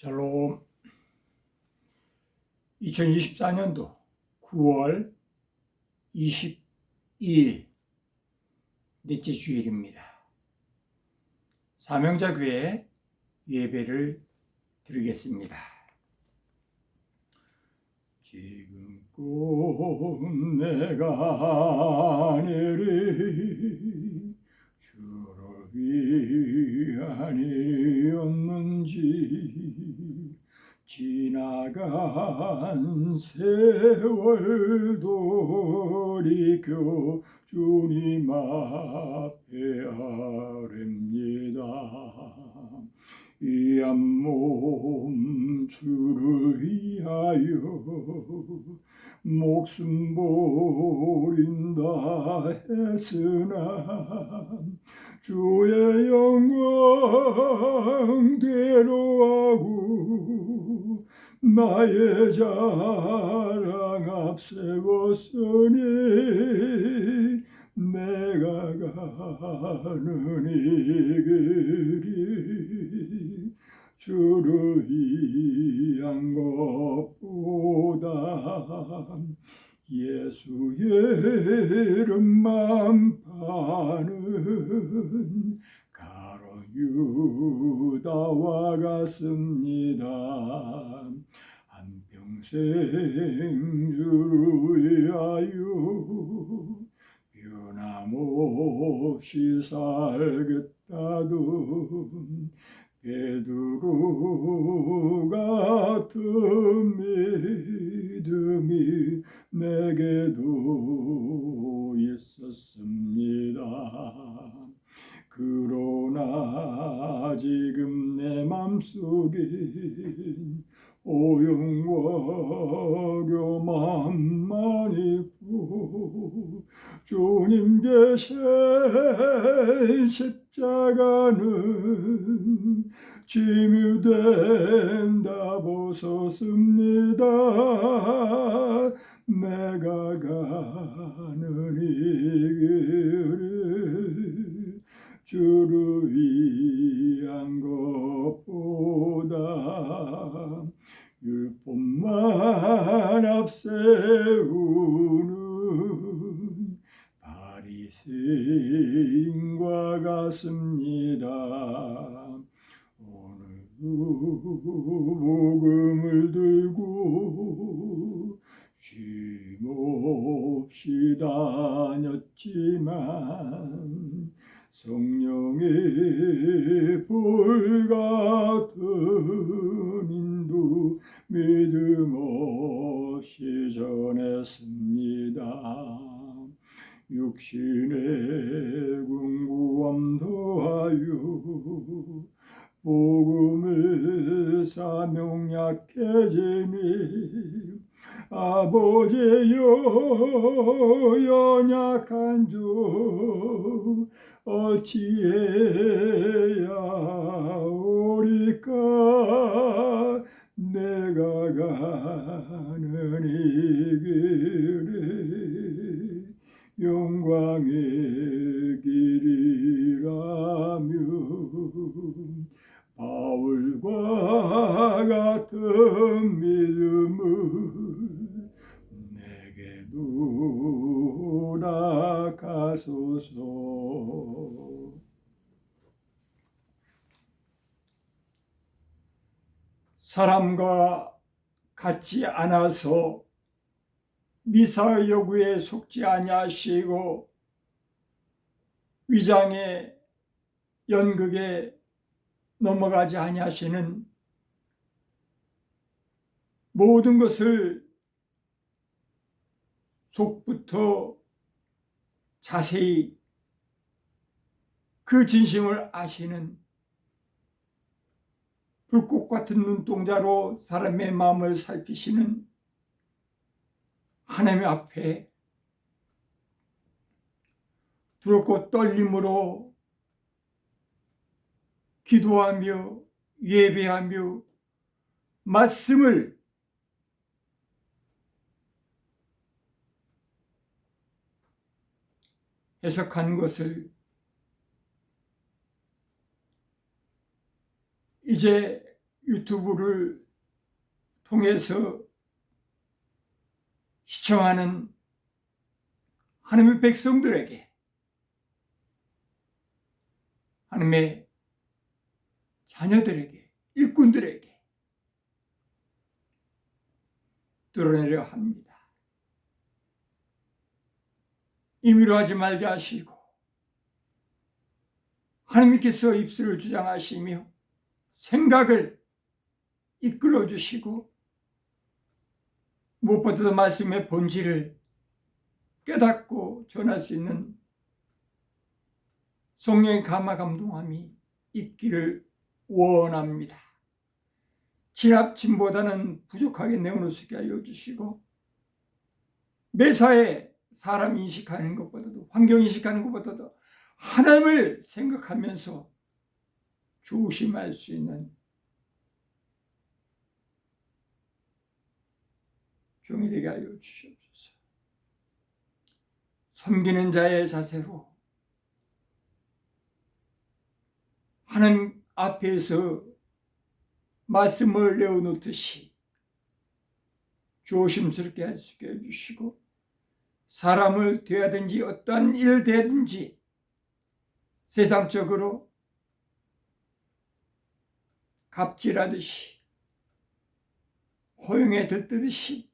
샬롬. 2024년도 9월 22일 넷째 주일입니다. 사명자교회 예배를 드리겠습니다. 지금껏 내가 하늘이 주를 위한 일이었는지, 지나간 세월 돌이켜 주님 앞에 아뢰니다. 이 한 몸 주를 위하여 목숨 버린다 했으나 주의 영광대로 하고 나의 자랑 앞세웠으니 내가 가는 이 길이 주를 위한 것보다 예수의 이름만 파는 가론 유다와 같습니다. 한평생 주를 위하여 변함없이 살겠다던 베드로 같은 믿음이 내게도 있었습니다. 그러나 지금 내 맘속엔 오용과 교만만 있고 주님 계신 십자가는 짐유된다 보소습니다. 내가 가는 이 길이 주를 위한 것보다 율법만 앞세우는 바리새인과 같습니다. 오늘도 복음을 들고 쉼없이 다녔지만 성령의 불같은 인도 믿음 없이 전했습니다. 육신의 궁구함 더하여 복음의 사명 약해지니 아버지여 연약한 주 어찌해야 오리까. 내가 가는 이 길이 영광의 길이라며 바울과 같은 믿음을 내게도 허락하소서. 사람과 같지 않아서 미사 요구에 속지 아니하시고 위장의 연극에 넘어가지 아니하시는 모든 것을 속부터 자세히 그 진심을 아시는 불꽃 같은 눈동자로 사람의 마음을 살피시는 하나님 앞에 두렵고 떨림으로 기도하며 예배하며 말씀을 해석한 것을 이제 유튜브를 통해서 시청하는 하나님의 백성들에게, 하나님의 자녀들에게, 일꾼들에게 드러내려 합니다. 임의로 하지 말게 하시고 하나님께서 입술을 주장하시며 생각을 이끌어 주시고 무엇보다도 말씀의 본질을 깨닫고 전할 수 있는 성령의 감화 감동함이 있기를 원합니다. 진압진보다는 부족하게 내어놓을 수 있게 하여 주시고 매사에 사람 인식하는 것보다도, 환경 인식하는 것보다도 하나님을 생각하면서 조심할 수 있는 종이 되게 하여 주시옵소서. 섬기는 자의 자세로 하나님 앞에서 말씀을 내어놓듯이 조심스럽게 할 수 있게 해주시고, 사람을 대하든지 어떠한 일을 대하든지 세상적으로 갑질하듯이 허용에 들뜨듯이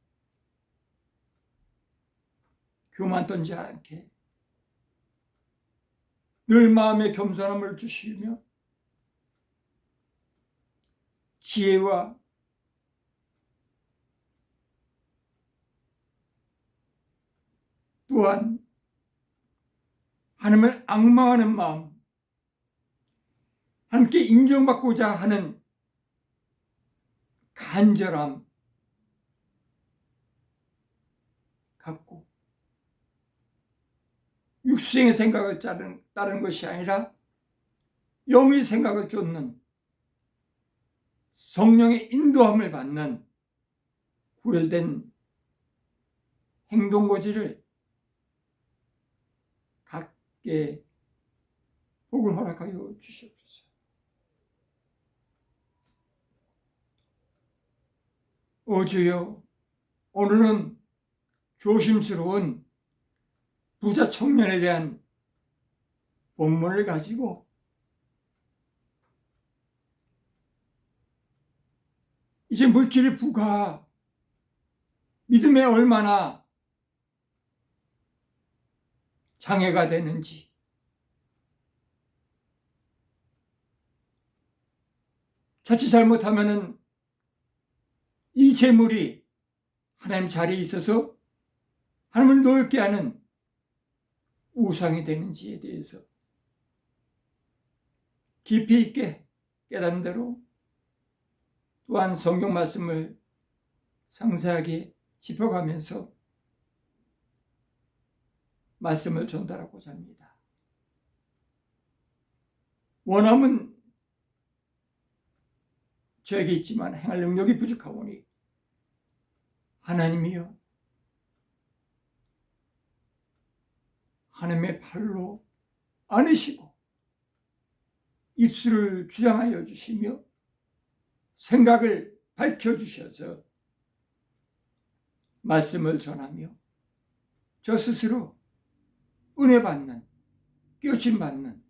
교만 떨지 않게 늘 마음의 겸손함을 주시며 지혜와 또한 하나님을 앙망하는 마음, 하나님께 인정받고자 하는 간절함 갖고 육생의 생각을 따르는 것이 아니라 영의 생각을 쫓는 성령의 인도함을 받는 구별된 행동고지를 갖게 복을 허락하여 주시옵소서. 오 주여, 오늘은 조심스러운 부자 청년에 대한 본문을 가지고 이제 물질의 부가 믿음에 얼마나 장애가 되는지, 자칫 잘못하면은 이 재물이 하나님 자리에 있어서 하나님을 노엽게 하는 우상이 되는지에 대해서 깊이 있게 깨닫는 대로 또한 성경 말씀을 상세하게 짚어가면서 말씀을 전달하고자 합니다. 원함은 저에게 있지만 행할 능력이 부족하오니 하나님이여 하나님의 팔로 안으시고 입술을 주장하여 주시며 생각을 밝혀주셔서 말씀을 전하며 저 스스로 은혜 받는, 깨우침 받는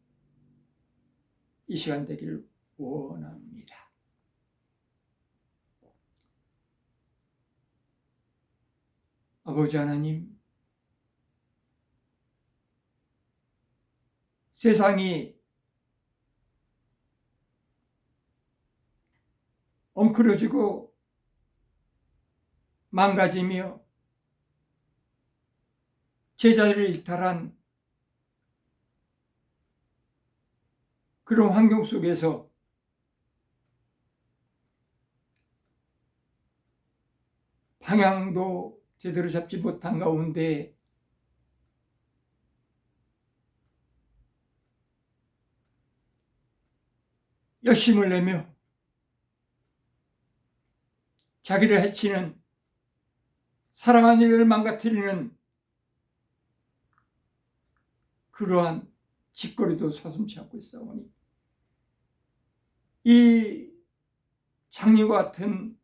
이 시간 되기를 원합니다. 아버지 하나님, 세상이 엉클어지고 망가지며 제자리를 이탈한 그런 환경 속에서 방향도 제대로 잡지 못한 가운데 열심을 내며 자기를 해치는, 사랑하는 일을 망가뜨리는 그러한 짓거리도 서슴지 않고 있사오니 이 장님과 같은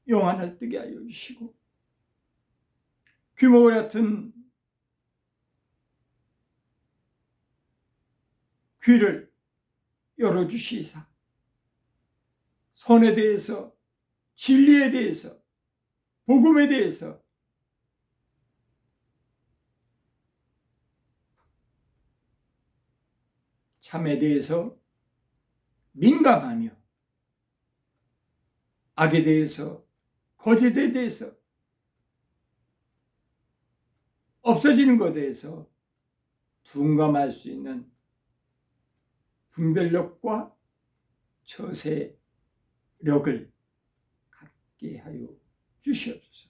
영안을 뜨게 하여 주시고 규모와 같은 귀를 열어주시사 선에 대해서, 진리에 대해서, 복음에 대해서 참에 대해서 민감하며 악에 대해서, 거짓에 대해서, 없어지는 것에 대해서 둔감할 수 있는 분별력과 처세력을 갖게 하여 주시옵소서.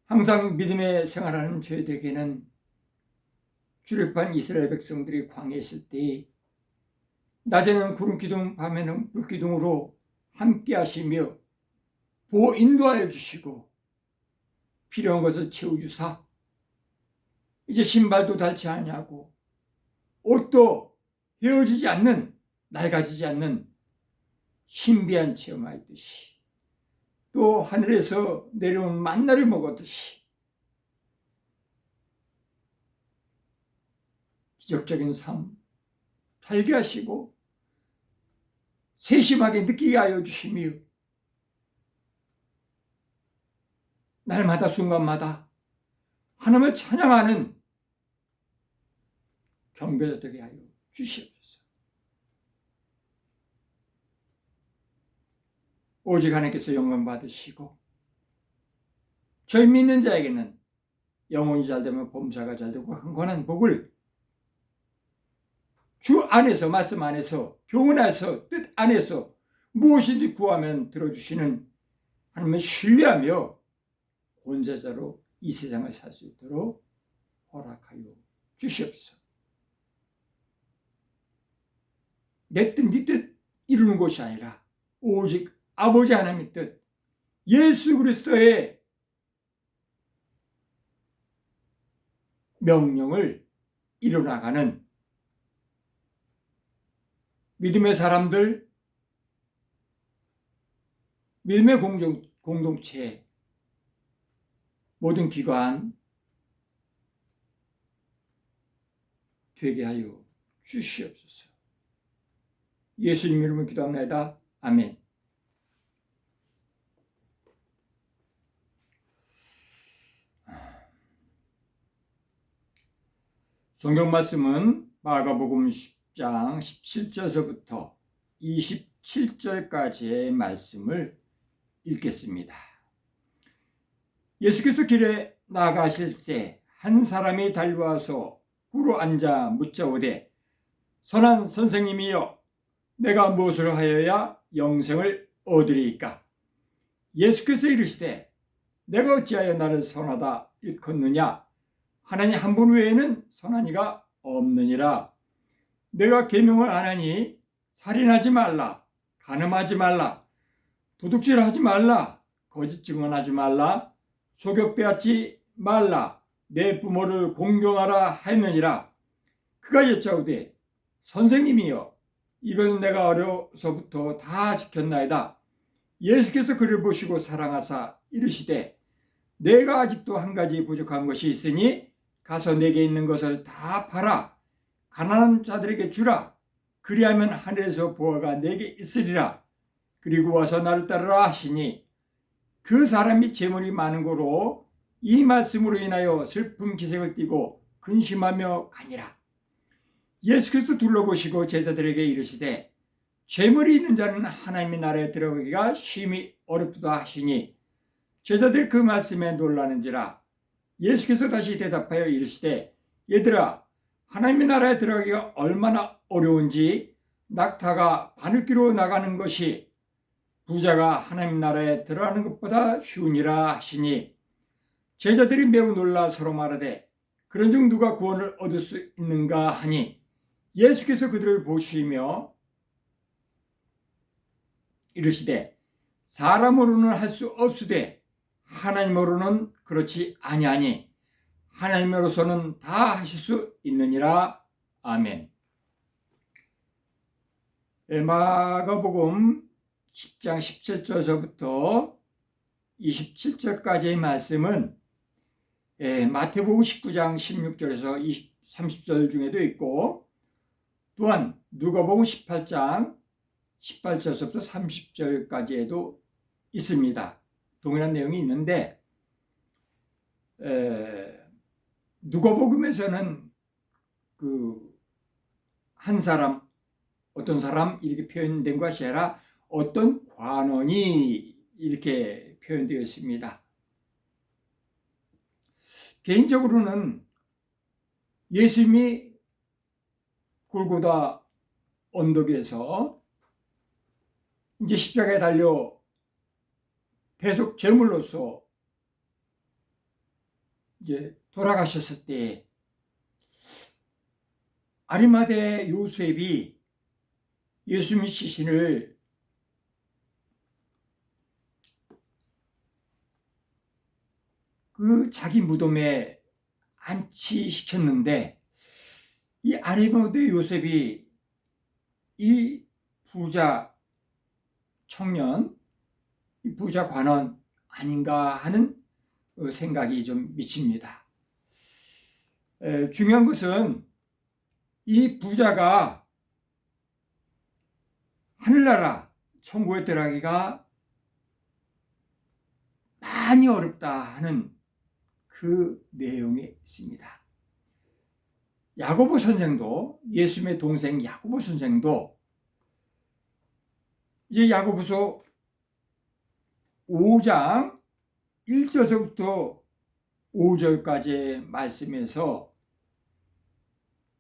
항상 믿음의 생활하는 저희들에게는 출애굽한 이스라엘 백성들이 광야에 있을 때 낮에는 구름기둥, 밤에는 불기둥으로 함께 하시며 보호 인도하여 주시고 필요한 것을 채워주사 이제 신발도 닳지 아니하고 옷도 헤어지지 않는, 낡아지지 않는 신비한 체험하였듯이 또 하늘에서 내려온 만나를 먹었듯이 기적적인 삶 살게 하시고 세심하게 느끼게 하여 주시며 날마다 순간마다 하나님을 찬양하는 경배자 되게 하여 주시옵소서. 오직 하나님께서 영광 받으시고 저희 믿는 자에게는 영혼이 잘되면 범사가 잘되고 흥건한 복을 주 안에서, 말씀 안에서, 교훈 안에서, 뜻 안에서 무엇이든지 구하면 들어주시는 하나님을 신뢰하며 권세자로 이 세상을 살 수 있도록 허락하여 주시옵소서. 내 뜻, 네 뜻 이루는 것이 아니라 오직 아버지 하나님의 뜻, 예수 그리스도의 명령을 이뤄나가는 믿음의 사람들, 믿음의 공동체, 모든 기관 되게 하여 주시옵소서. 예수님 이름으로 기도합니다. 아멘. 성경 말씀은 마가복음 10장 17절서부터 27절까지의 말씀을 읽겠습니다. 예수께서 길에 나가실새 한 사람이 달려와서 굴로 앉아 묻자오되 선한 선생님이여 내가 무엇을 하여야 영생을 얻으리이까? 예수께서 이르시되 내가 어찌하여 나를 선하다 일컫느냐? 하나님 한 분 외에는 선한 이가 없느니라. 내가 계명을 안 하니 살인하지 말라, 간음하지 말라, 도둑질하지 말라, 거짓 증언하지 말라, 소격 빼앗지 말라, 내 부모를 공경하라 하였느니라. 그가 여짜오되 선생님이여 이것은 내가 어려서부터 다 지켰나이다. 예수께서 그를 보시고 사랑하사 이르시되 내가 아직도 한 가지 부족한 것이 있으니 가서 내게 있는 것을 다 팔아 가난한 자들에게 주라. 그리하면 하늘에서 보화가 내게 있으리라. 그리고 와서 나를 따르라 하시니 그 사람이 재물이 많은 고로 이 말씀으로 인하여 슬픈 기색을 띠고 근심하며 가니라. 예수께서 둘러보시고 제자들에게 이르시되 재물이 있는 자는 하나님의 나라에 들어가기가 심히 어렵다 하시니 제자들 그 말씀에 놀라는지라. 예수께서 다시 대답하여 이르시되 얘들아 하나님의 나라에 들어가기가 얼마나 어려운지 낙타가 바늘기로 나가는 것이 부자가 하나님 나라에 들어가는 것보다 쉬우니라 하시니 제자들이 매우 놀라 서로 말하되 그런즉 누가 구원을 얻을 수 있는가 하니 예수께서 그들을 보시며 이르시되 사람으로는 할 수 없으되 하나님으로는 그렇지 아니하니 하나님으로서는 다 하실 수 있느니라. 아멘. 마가복음 10장 17절서부터 27절까지의 말씀은 마태복음 19장 16절에서 30절 중에도 있고, 또한 누가복음 18장 18절서부터 30절까지에도 있습니다. 동일한 내용이 있는데, 누가복음에서는 한 사람, 어떤 사람 이렇게 표현된 것이 아니라 어떤 관원이 이렇게 표현되어 있습니다. 개인적으로는 예수님이 골고다 언덕에서 이제 십자가에 달려 대속 제물로서 이제 돌아가셨을 때 아리마대 요셉이 예수님 시신을 그 자기 무덤에 안치시켰는데, 이 아리마대 요셉이 이 부자 청년, 이 부자 관원 아닌가 하는 생각이 좀 미칩니다. 중요한 것은 이 부자가 하늘나라 천국에 들어가기가 많이 어렵다 하는 그 내용이 있습니다. 야고보 선생도, 예수님의 동생 야고보 선생도 이제 야고보서 5장 1절서부터 5절까지의 말씀에서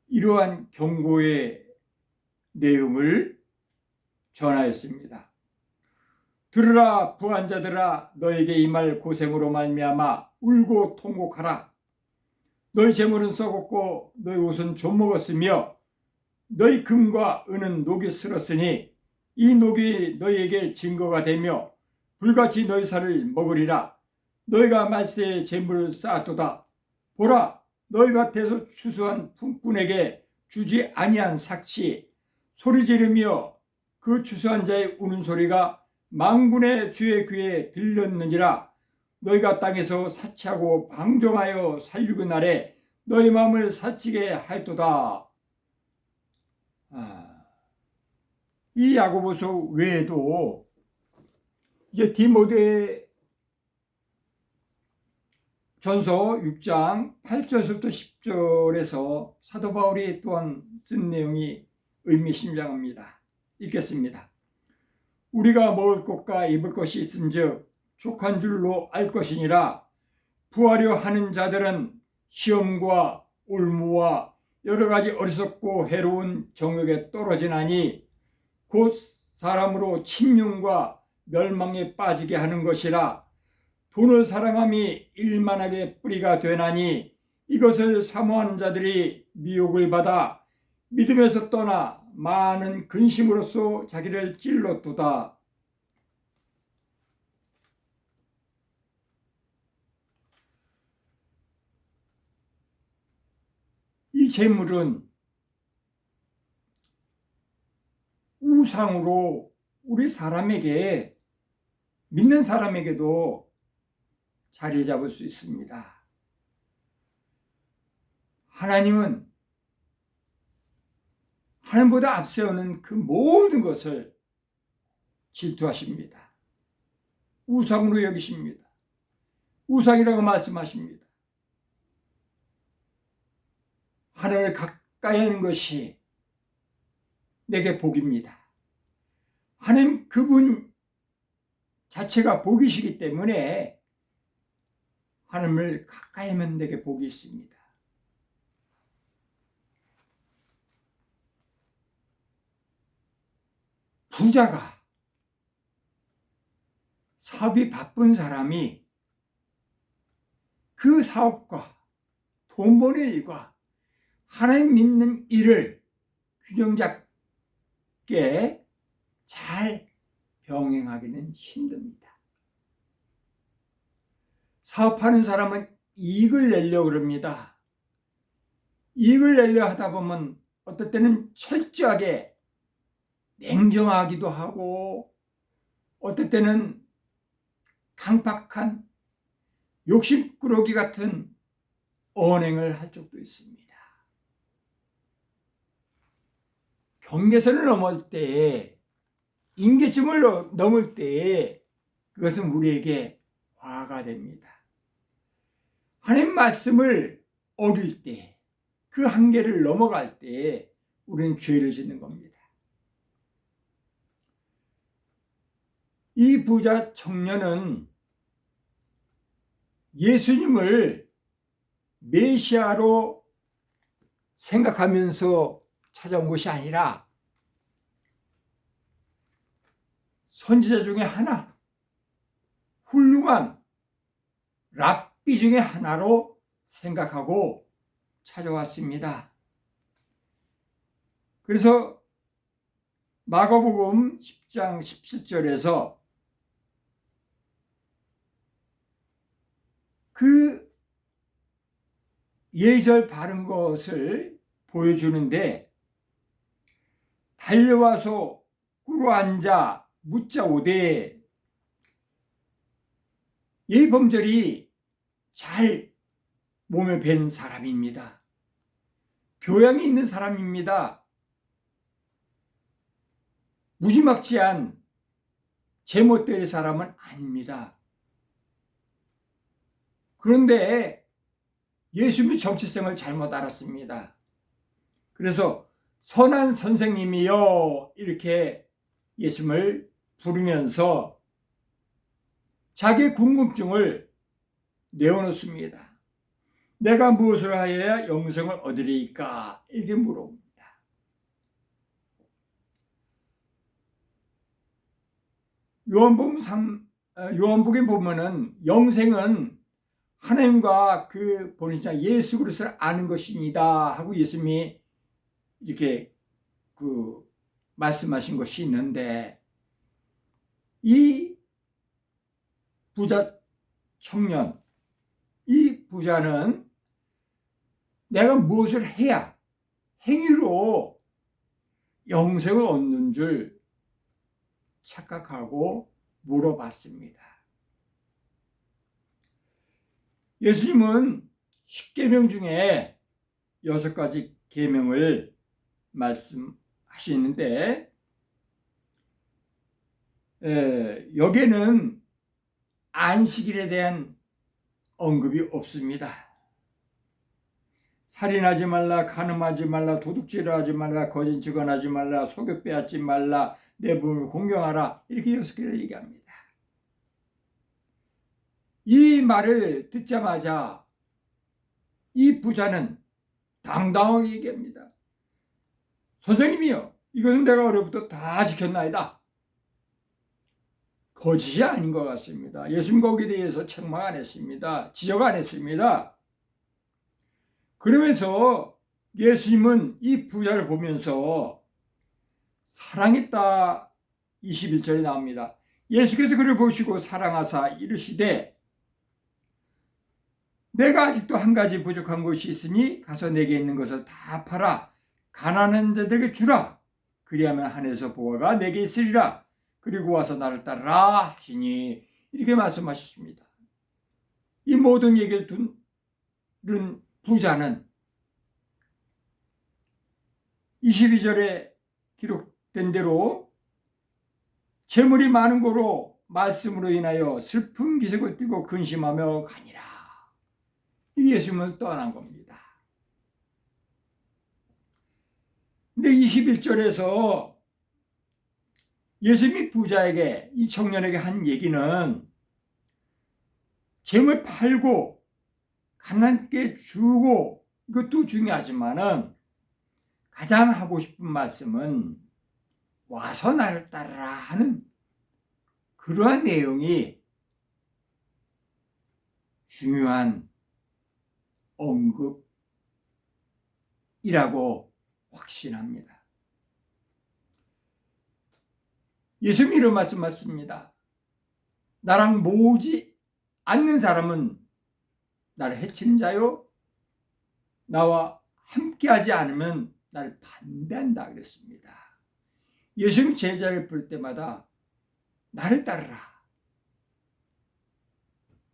이러한 경고의 내용을 전하였습니다. 들으라 부한자들아, 너에게 임할 고생으로 말미암아 울고 통곡하라. 너희 재물은 썩었고 너희 옷은 좀먹었으며 너희 금과 은은 녹이 슬었으니 이 녹이 너희에게 증거가 되며 불같이 너희 살을 먹으리라. 너희가 말세에 재물을 쌓았도다. 보라, 너희 밭에서 추수한 품꾼에게 주지 아니한 삭시 소리 지르며 그 추수한 자의 우는 소리가 만군의 주의 귀에 들렸느니라. 너희가 땅에서 사치하고 방종하여 살려고 날에 너희 마음을 살찌게 하였도다. 이 야고보서 외에도 이제 디모데 전서 6장 8절부터 10절에서 사도 바울이 또한 쓴 내용이 의미심장합니다. 읽겠습니다. 우리가 먹을 것과 입을 것이 있은즉 족한 줄로 알 것이니라. 부하려 하는 자들은 시험과 올무와 여러 가지 어리석고 해로운 정욕에 떨어지나니 곧 사람으로 침륜과 멸망에 빠지게 하는 것이라. 돈을 사랑함이 일만하게 뿌리가 되나니 이것을 사모하는 자들이 미혹을 받아 믿음에서 떠나 많은 근심으로써 자기를 찔렀도다. 이 재물은 우상으로 우리 사람에게, 믿는 사람에게도 자리 잡을 수 있습니다. 하나님은 하나님보다 앞세우는 그 모든 것을 질투하십니다. 우상으로 여기십니다. 우상이라고 말씀하십니다. 하나님을 가까이 하는 것이 내게 복입니다. 하나님 그분 자체가 복이시기 때문에 하나님을 가까이 하면 내게 복이 있습니다. 부자가, 사업이 바쁜 사람이 그 사업과 돈 버는 일과 하나님 믿는 일을 균형 잡게 잘 병행하기는 힘듭니다. 사업하는 사람은 이익을 내려고 합니다. 이익을 내려 하다 보면 어떨 때는 철저하게 냉정하기도 하고 어떨 때는 강팍한 욕심꾸러기 같은 언행을 할 적도 있습니다. 경계선을 넘을 때에, 인계점을 넘을 때에 그것은 우리에게 화가 됩니다. 하나님 말씀을 어길 때, 그 한계를 넘어갈 때에 우리는 죄를 짓는 겁니다. 이 부자 청년은 예수님을 메시아로 생각하면서 찾아온 것이 아니라 선지자 중에 하나, 훌륭한 랍비 중에 하나로 생각하고 찾아왔습니다. 그래서 마가복음 10장 17절에서 그 예절 바른 것을 보여주는데, 달려와서 꿇어 앉아 묻자 오되, 이 범절이 잘 몸에 밴 사람입니다. 교양이 있는 사람입니다. 무지막지한 제멋대로 사람은 아닙니다. 그런데 예수님의 정체성을 잘못 알았습니다. 그래서 선한 선생님이여 이렇게 예수님을 부르면서 자기의 궁금증을 내어놓습니다. 내가 무엇을 하여야 영생을 얻으리까? 이렇게 물어봅니다. 요한복음 보면은 영생은 하나님과 그 본인이자 예수 그리스도를 아는 것입니다 하고 예수님이 이렇게 말씀하신 것이 있는데, 이 부자 청년, 이 부자는 내가 무엇을 해야 행위로 영생을 얻는 줄 착각하고 물어봤습니다. 예수님은 10계명 중에 6가지 계명을 말씀하시는데, 여기에는 안식일에 대한 언급이 없습니다. 살인하지 말라, 간음하지 말라, 도둑질을 하지 말라, 거짓 증언하지 말라, 속여 빼앗지 말라, 내 부모를 공경하라, 이렇게 6개를 얘기합니다. 이 말을 듣자마자 이 부자는 당당하게 얘기합니다. 선생님이요, 이것은 내가 어려부터 다 지켰나이다. 거짓이 아닌 것 같습니다. 예수님 거기에 대해서 책망 안 했습니다. 지적 안 했습니다. 그러면서 예수님은 이 부자를 보면서 사랑했다 21절에 나옵니다. 예수께서 그를 보시고 사랑하사 이르시되, 내가 아직도 한 가지 부족한 것이 있으니 가서 내게 있는 것을 다 팔아 가난한 자들에게 주라. 그리하면 하늘에서 보화가 내게 있으리라. 그리고 와서 나를 따르라 하시니, 이렇게 말씀하셨습니다. 이 모든 얘기를 들은 부자는 22절에 기록된 대로 재물이 많은 고로 말씀으로 인하여 슬픈 기색을 띠고 근심하며 가니라. 이 예수님을 떠난 겁니다. 근데 21절에서 예수님이 부자에게, 이 청년에게 한 얘기는 재물 팔고 가난하게 주고, 이것도 중요하지만은 가장 하고 싶은 말씀은 와서 나를 따르라 하는 그러한 내용이 중요한 언급이라고 확신합니다. 예수님이 이런 말씀하셨습니다. 나랑 모으지 않는 사람은 나를 해치는 자요, 나와 함께하지 않으면 나를 반대한다 그랬습니다. 예수님 제자를 부를 때마다 나를 따르라,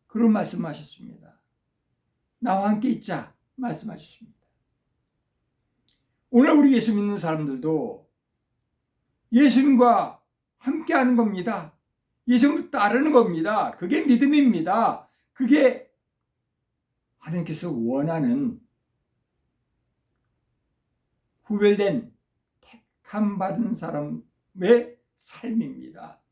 그런 말씀하셨습니다. 나와 함께 있자 말씀하셨습니다. 오늘 우리 예수 믿는 사람들도 예수님과 함께하는 겁니다. 예수님을 따르는 겁니다. 그게 믿음입니다. 그게 하나님께서 원하는 구별된 택함 받은 사람의 삶입니다.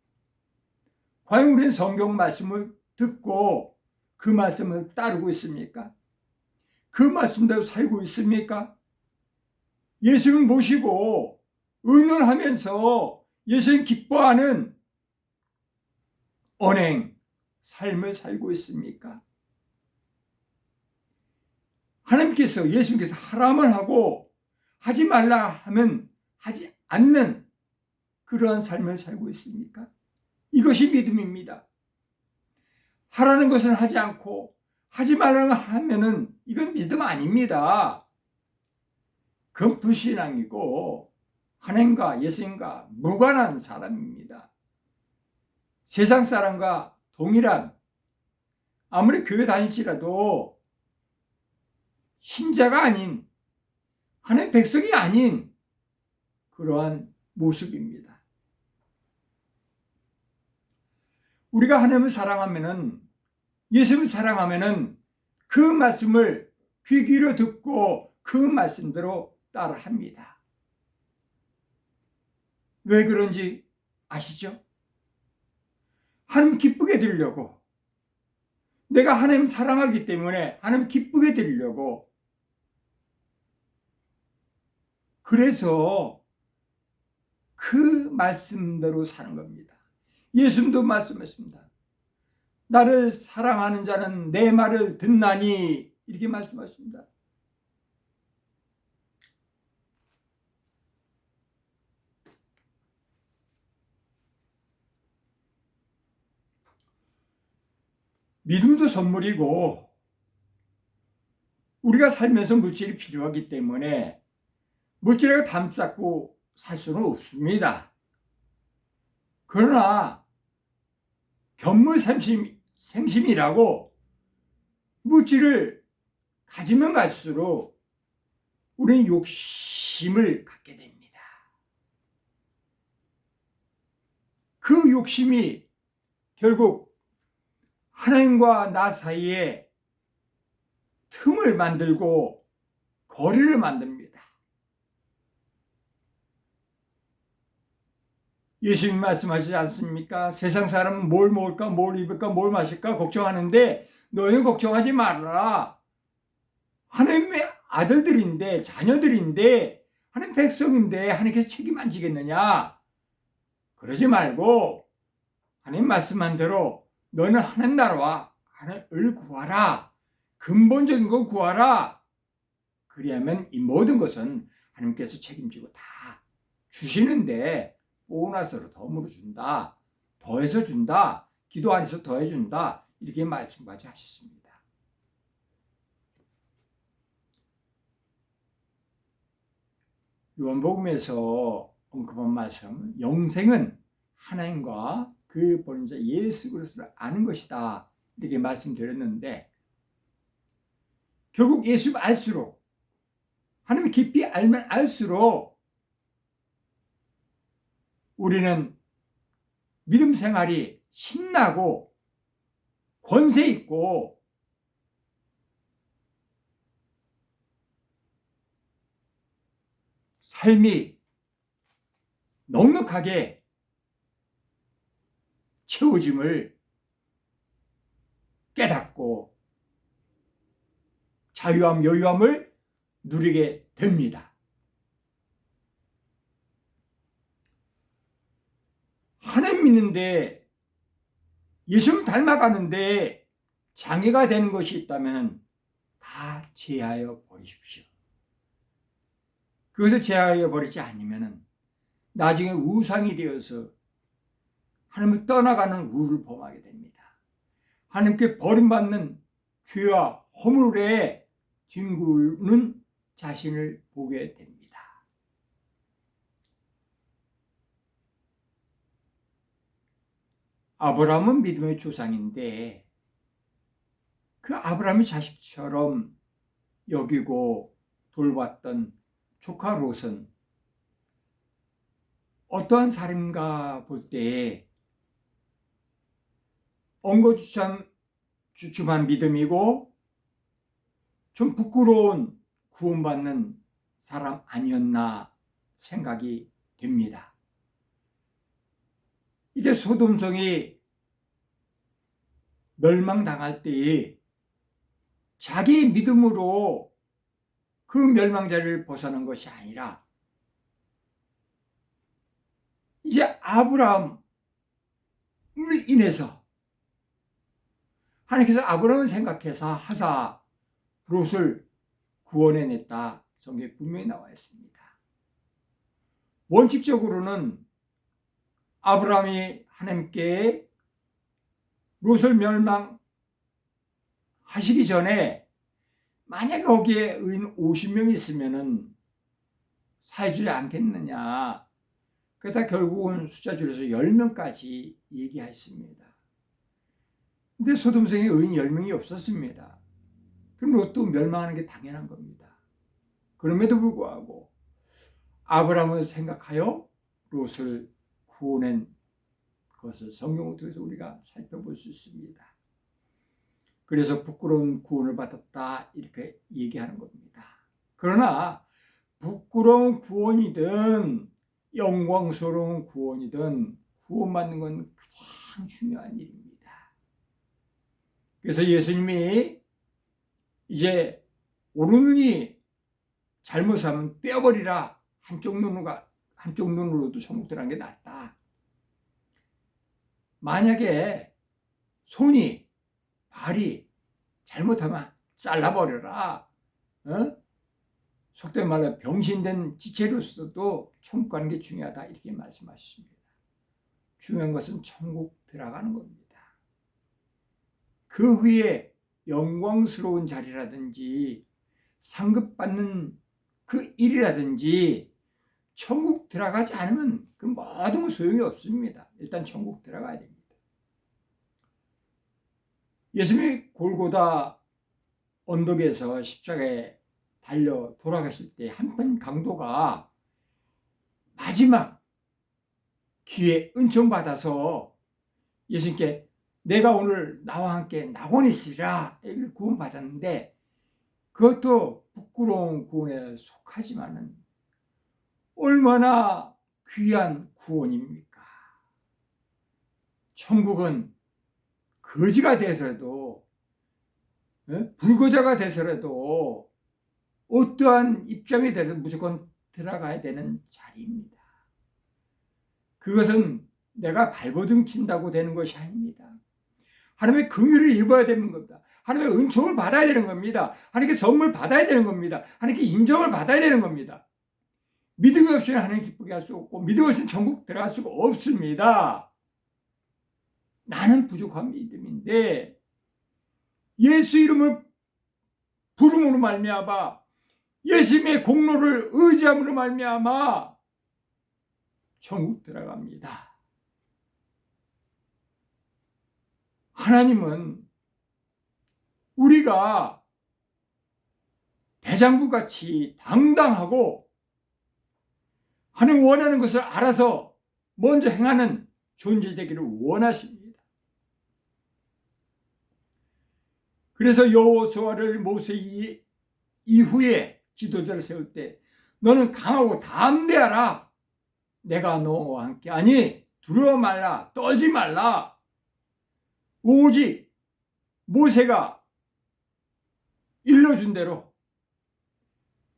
과연 우리는 성경 말씀을 듣고 그 말씀을 따르고 있습니까? 그 말씀대로 살고 있습니까? 예수님 모시고 의논하면서 예수님 기뻐하는 언행, 삶을 살고 있습니까? 하나님께서, 예수님께서 하라면 하고 하지 말라 하면 하지 않는 그러한 삶을 살고 있습니까? 이것이 믿음입니다. 하라는 것은 하지 않고 하지 말라고 하면은 이건 믿음 아닙니다. 그건 불신앙이고 하나님과 예수님과 무관한 사람입니다. 세상 사람과 동일한, 아무리 교회 다닐지라도 신자가 아닌, 하나님 백성이 아닌 그러한 모습입니다. 우리가 하나님을 사랑하면은, 예수님을 사랑하면은 그 말씀을 귀 기울여 듣고 그 말씀대로 따라합니다. 왜 그런지 아시죠? 하나님 기쁘게 드리려고, 내가 하나님 사랑하기 때문에 하나님 기쁘게 드리려고, 그래서 그 말씀대로 사는 겁니다. 예수님도 말씀했습니다. 나를 사랑하는 자는 내 말을 듣나니, 이렇게 말씀하십니다. 믿음도 선물이고 우리가 살면서 물질이 필요하기 때문에 물질을 담쌓고 살 수는 없습니다. 그러나 견물생심이라고 물질을 가지면 갈수록 우리는 욕심을 갖게 됩니다. 그 욕심이 결국 하나님과 나 사이에 틈을 만들고 거리를 만듭니다. 예수님 말씀하시지 않습니까? 세상 사람은 뭘 먹을까, 뭘 입을까, 뭘 마실까 걱정하는데 너희는 걱정하지 말아라. 하나님의 아들들인데, 자녀들인데, 하나님 백성인데 하나님께서 책임 안 지겠느냐? 그러지 말고 하나님 말씀한 대로 너는 하나님 나라와 하나님을 구하라. 근본적인 거 구하라. 그리하면 이 모든 것은 하나님께서 책임지고 다 주시는데 보너스로 덤으로 준다. 더해서 준다. 기도 안에서 더해준다. 이렇게 말씀까지 하셨습니다. 요한복음에서 언급한 말씀, 영생은 하나님과 그 보내자 예수 그리스도를 아는 것이다. 이렇게 말씀드렸는데 결국 예수를 알수록, 하나님 깊이 알면 알수록 우리는 믿음 생활이 신나고 권세 있고 삶이 넉넉하게 채워짐을 깨닫고 자유함, 여유함을 누리게 됩니다. 하나님 믿는데, 예수님 닮아가는데 장애가 되는 것이 있다면 다 제하여 버리십시오. 그것을 제하여 버리지 않으면 나중에 우상이 되어서 하나님을 떠나가는 우를 범하게 됩니다. 하나님께 버림받는 죄와 허물에 뒹구는 자신을 보게 됩니다. 아브라함은 믿음의 조상인데 그 아브라함의 자식처럼 여기고 돌봤던 조카 롯은 어떠한 사람인가 볼 때에 엉거주춤한 믿음이고 좀 부끄러운 구원받는 사람 아니었나 생각이 됩니다. 이제 소돔성이 멸망당할 때에 자기 믿음으로 그 멸망자를 벗어난 것이 아니라 이제 아브라함을 인해서 하나님께서 아브라함을 생각해서 하사 롯을 구원해냈다. 성경에 분명히 나와 있습니다. 원칙적으로는 아브라함이 하나님께 롯을 멸망하시기 전에 만약에 거기에 의인 50명이 있으면은 살지 않겠느냐. 그러다 결국은 숫자 줄여서 10명까지 얘기했습니다. 근데 소돔성에 의인 10명이 없었습니다. 그럼 롯도 멸망하는 게 당연한 겁니다. 그럼에도 불구하고 아브라함을 생각하여 롯을 구원한 것을 성경을 통해서 우리가 살펴볼 수 있습니다. 그래서 부끄러운 구원을 받았다 이렇게 얘기하는 겁니다. 그러나 부끄러운 구원이든 영광스러운 구원이든 구원받는 건 가장 중요한 일입니다. 그래서 예수님이 이제 오른눈이 잘못하면 떼어버리라. 한쪽 눈으로도 천국 들어가는 게 낫다. 만약에 손이 발이 잘못하면 잘라버려라. 속된 말로 병신된 지체로서도 천국 가는 게 중요하다 이렇게 말씀하셨습니다. 중요한 것은 천국 들어가는 겁니다. 그 후에 영광스러운 자리라든지 상급받는 그 일이라든지 천국 들어가지 않으면 그 모든 소용이 없습니다. 일단 천국 들어가야 됩니다. 예수님이 골고다 언덕에서 십자가에 달려 돌아가실 때 한편 강도가 마지막 기회에 은총받아서 예수님께 내가 오늘 나와 함께 낙원에 있으리라 구원받았는데 그것도 부끄러운 구원에 속하지만은 얼마나 귀한 구원입니까? 천국은 거지가 돼서라도 불거자가 돼서라도 어떠한 입장이 돼서 무조건 들어가야 되는 자리입니다. 그것은 내가 발버둥 친다고 되는 것이 아닙니다. 하나님의 긍휼을 입어야 되는 겁니다. 하나님의 은총을 받아야 되는 겁니다. 하나님께 선물 받아야 되는 겁니다. 하나님께 인정을 받아야 되는 겁니다. 믿음이 없이는 하나님 기쁘게 할 수 없고 믿음 없이는 천국 들어갈 수가 없습니다. 나는 부족한 믿음인데 예수 이름을 부름으로 말미암아 예수님의 공로를 의지함으로 말미암아 천국 들어갑니다. 하나님은 우리가 대장부같이 당당하고 하나님 원하는 것을 알아서 먼저 행하는 존재 되기를 원하십니다. 그래서 여호수아를 모세 이후에 지도자를 세울 때 너는 강하고 담대하라. 내가 너와 함께 하니 두려워 말라. 떨지 말라. 오직 모세가 일러준 대로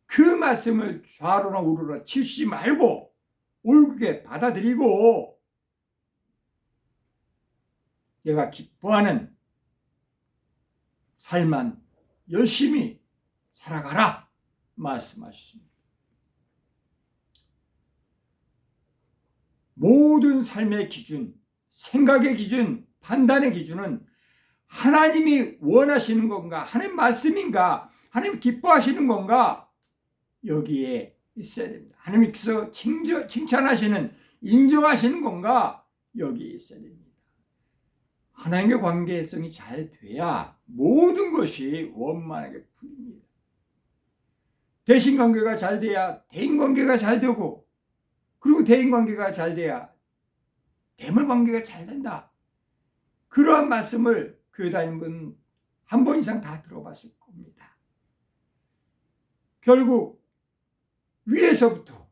그 말씀을 좌로나 우로나 치우치지 말고 올곧게 받아들이고 내가 기뻐하는 삶만 열심히 살아가라 말씀하셨습니다. 모든 삶의 기준, 생각의 기준, 판단의 기준은 하나님이 원하시는 건가? 하나님 말씀인가? 하나님 기뻐하시는 건가? 여기에 있어야 됩니다. 하나님께서 칭찬하시는, 인정하시는 건가? 여기에 있어야 됩니다. 하나님과 관계성이 잘 돼야 모든 것이 원만하게 풀립니다. 대신관계가 잘 돼야 대인관계가 잘 되고, 그리고 대인관계가 잘 돼야 대물관계가 잘 된다. 그러한 말씀을 교회 다니는 분 한 번 이상 다 들어봤을 겁니다. 결국 위에서부터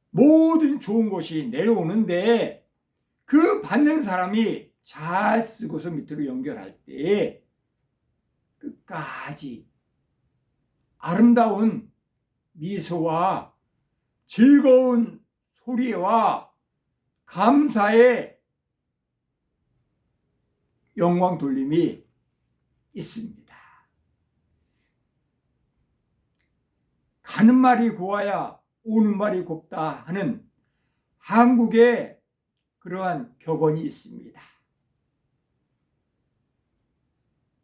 모든 좋은 것이 내려오는데, 그 받는 사람이 잘 쓰고서 밑으로 연결할 때 끝까지 아름다운 미소와 즐거운 소리와 감사의 영광 돌림이 있습니다. 가는 말이 고와야 오는 말이 곱다 하는 한국의 그러한 격언이 있습니다.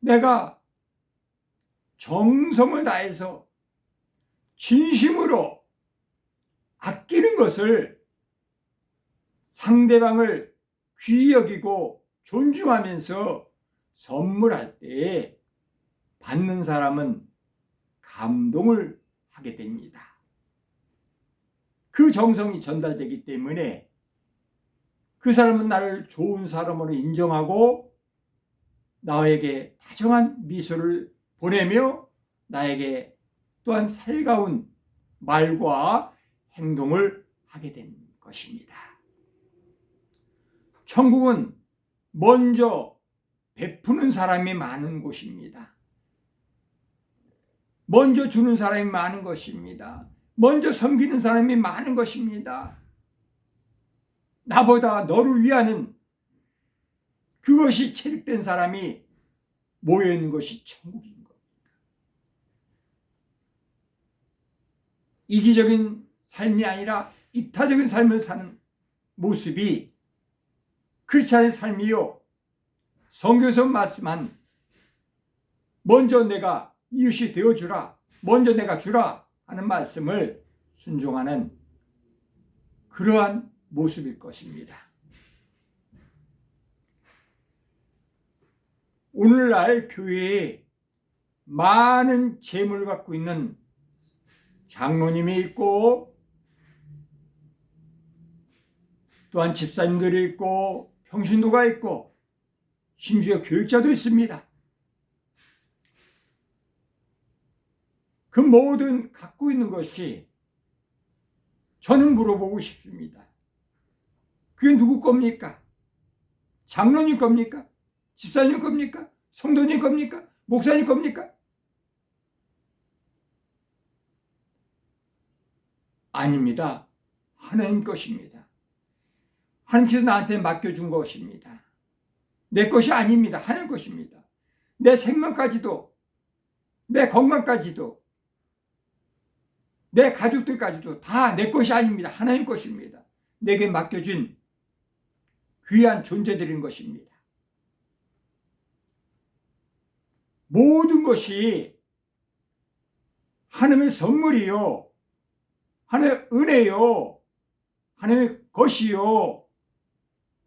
내가 정성을 다해서 진심으로 아끼는 것을 상대방을 귀히 여기고 존중하면서 선물할 때 받는 사람은 감동을 하게 됩니다. 그 정성이 전달되기 때문에 그 사람은 나를 좋은 사람으로 인정하고 나에게 다정한 미소를 보내며 나에게 또한 살가운 말과 행동을 하게 된 것입니다. 천국은 먼저 베푸는 사람이 많은 곳입니다. 먼저 주는 사람이 많은 것입니다. 먼저 섬기는 사람이 많은 것입니다. 나보다 너를 위하는 그것이 체득된 사람이 모여있는 것이 천국인 겁니다. 이기적인 삶이 아니라 이타적인 삶을 사는 모습이 크리스찬의 삶이요, 성경에서 말씀한 먼저 내가 이웃이 되어주라, 먼저 내가 주라 하는 말씀을 순종하는 그러한 모습일 것입니다. 오늘날 교회에 많은 재물을 갖고 있는 장로님이 있고, 또한 집사님들이 있고, 평신도가 있고, 심지어 교육자도 있습니다. 그 모든 갖고 있는 것이 저는 물어보고 싶습니다. 그게 누구 겁니까? 장로님 겁니까? 집사님 겁니까? 성도님 겁니까? 목사님 겁니까? 아닙니다. 하나님 것입니다. 하나님께서 나한테 맡겨준 것입니다. 내 것이 아닙니다. 하나님 것입니다. 내 생명까지도, 내 건강까지도, 내 가족들까지도 다 내 것이 아닙니다. 하나님 것입니다. 내게 맡겨준 귀한 존재들인 것입니다. 모든 것이 하나님의 선물이요, 하나님의 은혜요, 하나님의 것이요,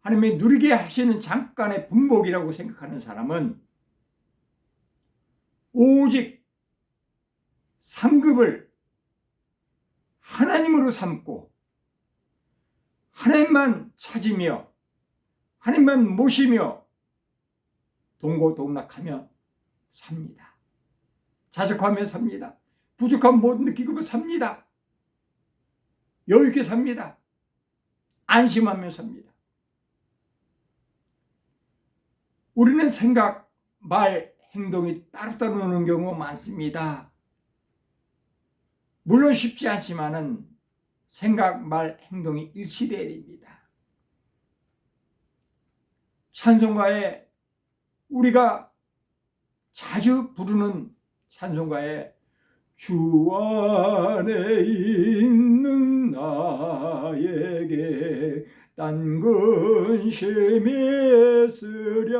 하나님의 누리게 하시는 잠깐의 분복이라고 생각하는 사람은 오직 상급을 하나님으로 삼고 하나님만 찾으며 하나님만 모시며 동고동락하며 삽니다. 자족하며 삽니다. 부족함 못 느끼고 삽니다. 여유있게 삽니다. 안심하며 삽니다. 우리는 생각, 말, 행동이 따로따로 노는 경우가 많습니다. 물론 쉽지 않지만은 생각, 말, 행동이 일치되어야 됩니다. 찬송가에 우리가 자주 부르는 찬송가에 주 안에 있는 나에게 딴 근심이 있으랴,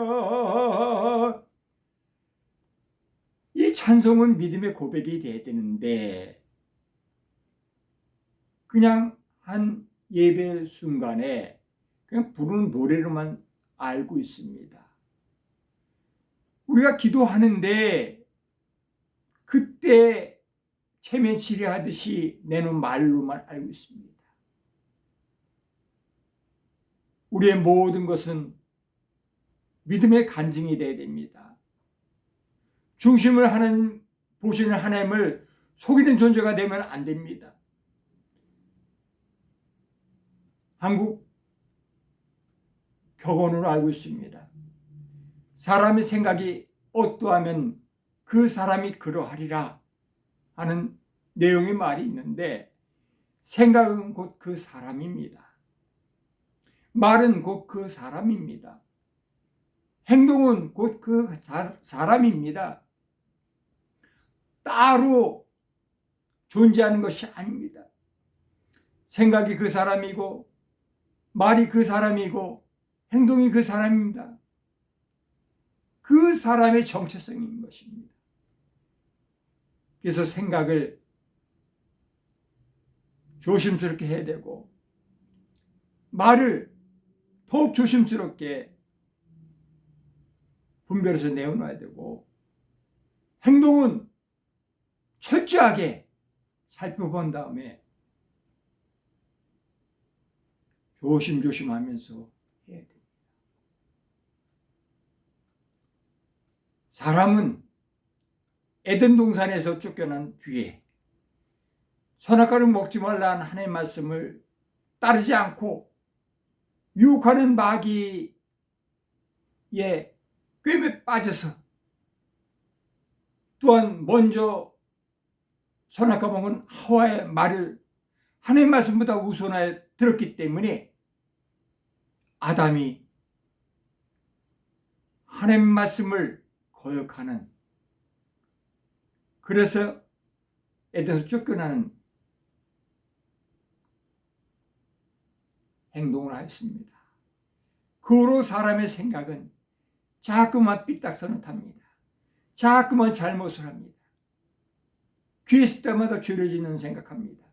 이 찬송은 믿음의 고백이 되어야 되는데 그냥 한 예배 순간에 그냥 부르는 노래로만 알고 있습니다. 우리가 기도하는데 그때 체면 치료하듯이 내는 말로만 알고 있습니다. 우리의 모든 것은 믿음의 간증이 되어야 됩니다. 중심을 보시는 하나님을 속이는 존재가 되면 안 됩니다. 한국 격언으로 알고 있습니다. 사람의 생각이 어떠하면 그 사람이 그러하리라 하는 내용의 말이 있는데, 생각은 곧 그 사람입니다. 말은 곧 그 사람입니다. 행동은 곧 그 사람입니다. 따로 존재하는 것이 아닙니다. 생각이 그 사람이고 말이 그 사람이고 행동이 그 사람입니다. 그 사람의 정체성인 것입니다. 그래서 생각을 조심스럽게 해야 되고 말을 더욱 조심스럽게 분별해서 내어놔야 되고, 행동은 철저하게 살펴본 다음에 조심조심하면서 해야 됩니다. 사람은 에덴 동산에서 쫓겨난 뒤에 선악과를 먹지 말라는 하나님의 말씀을 따르지 않고 유혹하는 마귀의 꿰매 빠져서, 또한 먼저 선악과 먹은 하와의 말을 하나님의 말씀보다 우선하여 들었기 때문에 아담이 하나님의 말씀을 거역하는, 그래서 에덴에서 쫓겨나는 행동을 하였습니다. 그 후로 사람의 생각은 자꾸만 삐딱선을 탑니다. 자꾸만 잘못을 합니다. 귀에 있을 때마다 죄를 짓는 생각합니다.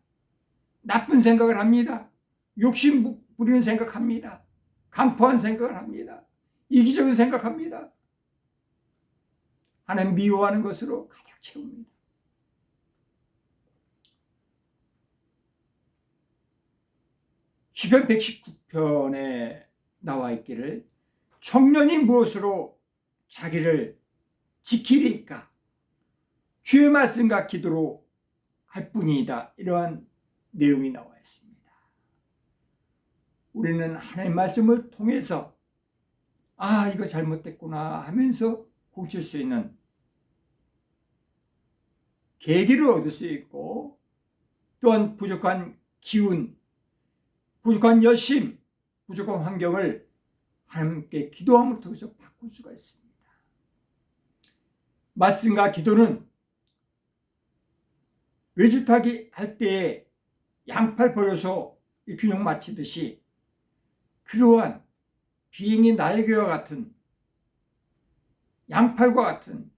나쁜 생각을 합니다. 욕심 부리는 생각합니다. 강포한 생각을 합니다. 이기적인 생각합니다. 하나님 미워하는 것으로 가득 채웁니다. 시편 119편에 나와 있기를 청년이 무엇으로 자기를 지키리까? 주의 말씀과 기도로 할 뿐이다. 이러한 내용이 나와 있습니다. 우리는 하나님의 말씀을 통해서 이거 잘못됐구나 하면서 고칠 수 있는 계기를 얻을 수 있고, 또한 부족한 기운, 부족한 열심, 부족한 환경을 하나님께 기도함을 통해서 바꿀 수가 있습니다. 말씀과 기도는 외주타기 할 때에 양팔 벌려서 균형 맞추듯이 그러한 비행의 날개와 같은, 양팔과 같은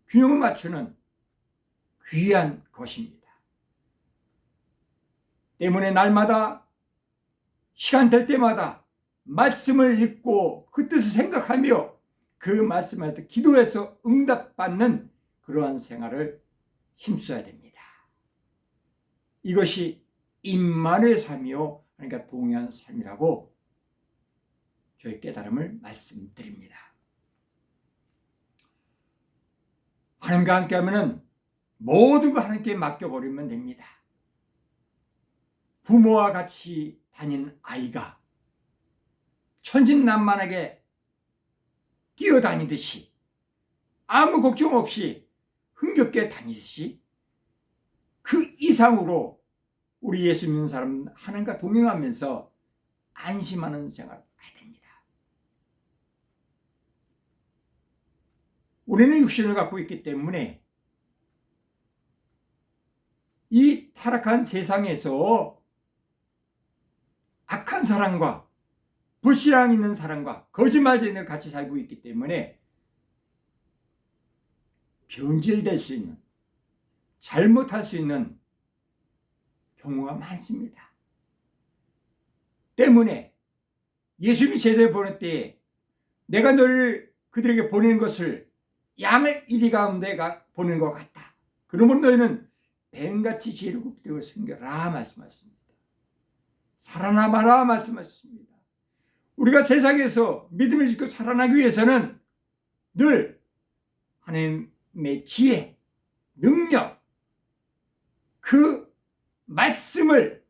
균형을 맞추는 귀한 것입니다. 때문에 날마다 시간 될 때마다 말씀을 읽고 그 뜻을 생각하며 그 말씀한테 기도해서 응답받는 그러한 생활을 힘써야 됩니다. 이것이 임마누엘 삶이요, 그러니까 동의한 삶이라고 저희 깨달음을 말씀드립니다. 하나님과 함께하면 모든 거 하나님께 맡겨버리면 됩니다. 부모와 같이 다니는 아이가 천진난만하게 뛰어다니듯이 아무 걱정 없이 흥겹게 다니듯이 그 이상으로 우리 예수 믿는 사람은 하나님과 동행하면서 안심하는 생활을 해야 됩니다. 우리는 육신을 갖고 있기 때문에 이 타락한 세상에서 악한 사람과 불신앙 있는 사람과 거짓말쟁이를 같이 살고 있기 때문에 변질될 수 있는, 잘못할 수 있는 경우가 많습니다. 때문에 예수님이 제자를 보낼 때에 내가 너를 그들에게 보내는 것을 양을 이리 가운데 보내는 것 같다. 그러므로 너희는 뱀같이 지혜롭고 되어 숨겨라 말씀하십니다. 살아남아라 말씀하십니다. 우리가 세상에서 믿음을 짓고 살아나기 위해서는 늘 하나님의 지혜, 능력, 그 말씀을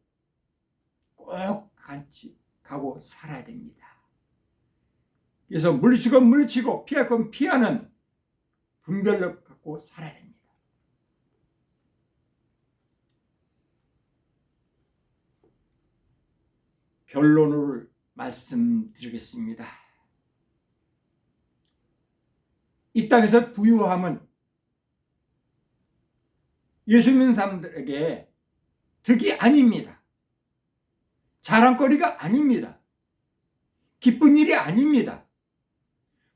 꼭 간직하고 살아야 됩니다. 그래서 물리치고 물리치고 피할 건 피하는 분별력 갖고 살아야 됩니다. 결론을 말씀드리겠습니다. 이 땅에서 부유함은 예수 믿는 사람들에게 득이 아닙니다. 자랑거리가 아닙니다. 기쁜 일이 아닙니다.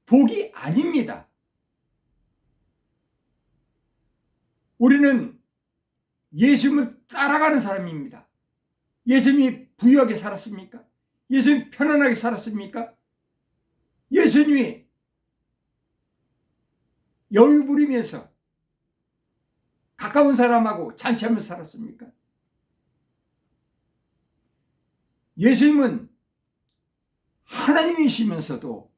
복이 아닙니다. 우리는 예수님을 따라가는 사람입니다. 예수님이 부유하게 살았습니까? 예수님이 편안하게 살았습니까? 예수님이 여유 부리면서 가까운 사람하고 잔치하면서 살았습니까? 예수님은 하나님이시면서도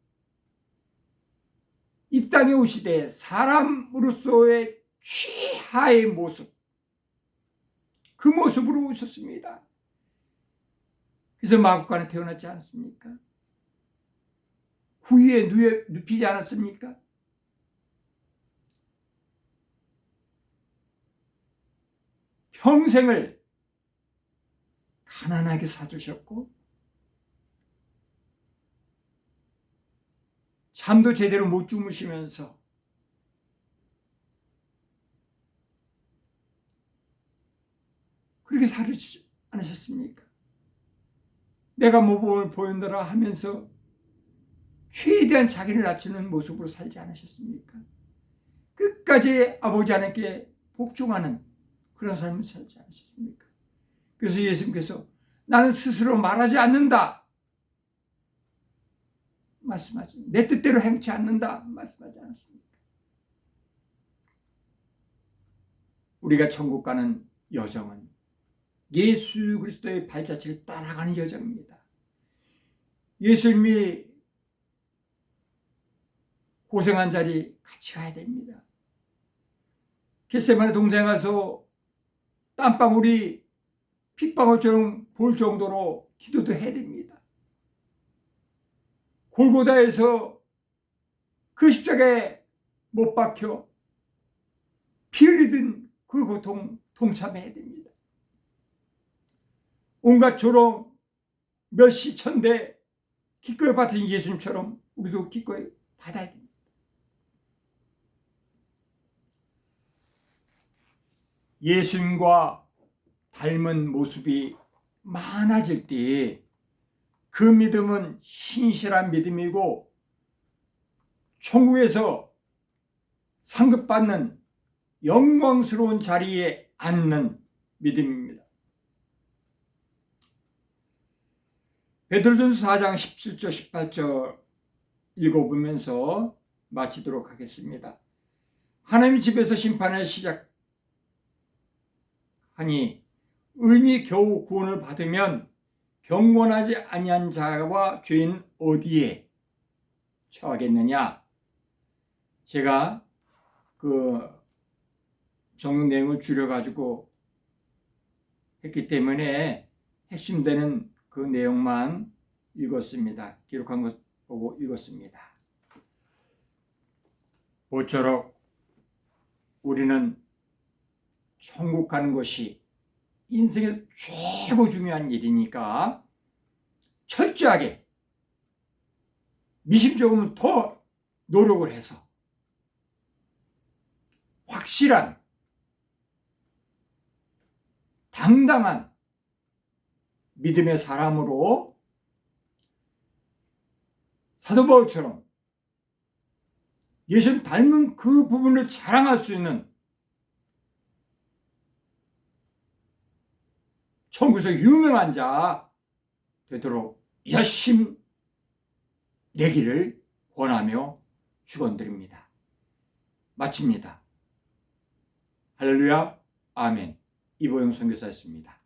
이 땅에 오시되 사람으로서의 최하의 모습, 그 모습으로 오셨습니다. 그래서 마구간에 태어났지 않습니까? 후위에 눕히지 않았습니까? 평생을 가난하게 사주셨고 잠도 제대로 못 주무시면서 그렇게 살지 않으셨습니까? 내가 모범을 보인다라 하면서 최대한 자기를 낮추는 모습으로 살지 않으셨습니까? 끝까지 아버지 하나님께 복종하는 그런 삶을 살지 않으셨습니까? 그래서 예수님께서 나는 스스로 말하지 않는다 말씀하지, 내 뜻대로 행치 않는다 말씀하지 않았습니까? 우리가 천국 가는 여정은 예수 그리스도의 발자취를 따라가는 여정입니다. 예수님이 고생한 자리 같이 가야 됩니다. 겟세마네 동산에 가서 땀방울이 핏방울처럼 볼 정도로 기도도 해야 됩니다. 골고다에서 그 십자가에 못 박혀 피 흘리던 그 고통 동참해야 됩니다. 온갖 조롱 몇시 천대 기꺼이 받은 예수님처럼 우리도 기꺼이 받아야 됩니다. 예수님과 닮은 모습이 많아질 때 그 믿음은 신실한 믿음이고 천국에서 상급받는 영광스러운 자리에 앉는 믿음입니다. 베드로전서 4장 17절 18절 읽어보면서 마치도록 하겠습니다. 하나님의 집에서 심판을 시작하니 의인이 겨우 구원을 받으면 경건하지 아니한 자와 죄인 어디에 처하겠느냐. 제가 그 성경 내용을 줄여가지고 했기 때문에 핵심되는 그 내용만 읽었습니다. 기록한 것 보고 읽었습니다. 모쪼록 우리는 천국 가는 것이 인생에서 최고 중요한 일이니까 철저하게 미심쩍으면 더 노력을 해서 확실한 당당한 믿음의 사람으로 사도 바울처럼 예수님 닮은 그 부분을 자랑할 수 있는 천국에서 유명한 자 되도록 열심히 되기를 권하며 축원드립니다. 마칩니다. 할렐루야, 아멘. 이보영 선교사였습니다.